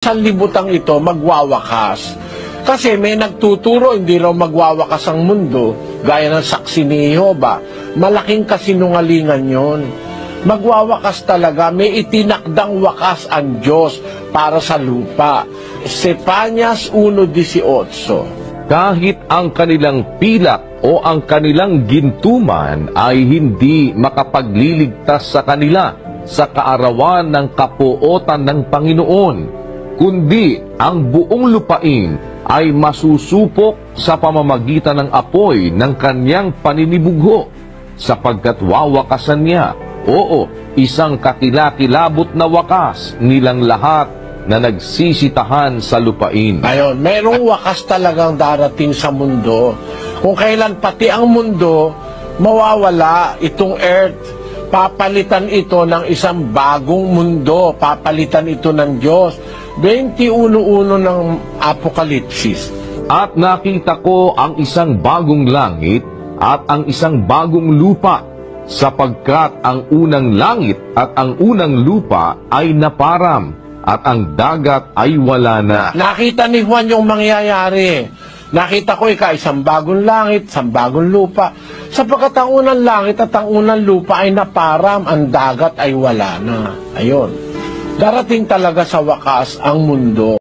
Sanlibutan ito magwawakas. Kasi may nagtuturo hindi raw magwawakas ang mundo, gaya ng saksi ni Jehovah. Malaking kasinungalingan yon. Magwawakas talaga, may itinakdang wakas ang Diyos para sa lupa. Zephanias 1:18. Kahit ang kanilang pilak o ang kanilang gintuman ay hindi makapagliligtas sa kanila sa kaarawan ng kapuotan ng Panginoon, kundi ang buong lupain ay masusupok sa pamamagitan ng apoy ng kanyang paninibugho, sapagkat wawakasan niya, oo, isang kakilakilabot na wakas nilang lahat na nagsisitahan sa lupain. Ayon, mayroong wakas talagang darating sa mundo. Kung kailan pati ang mundo mawawala, itong earth, papalitan ito ng isang bagong mundo, papalitan ito ng Diyos. 21:1 ng Apokalipsis. At nakita ko ang isang bagong langit at ang isang bagong lupa, sapagkat ang unang langit at ang unang lupa ay naparam, at ang dagat ay wala na. Nakita ni Juan yung mangyayari. Nakita ko isang bagong langit, isang bagong lupa. Sapagkat ang unang langit at ang unang lupa ay naparam, ang dagat ay wala na. Ayon. Darating talaga sa wakas ang mundo.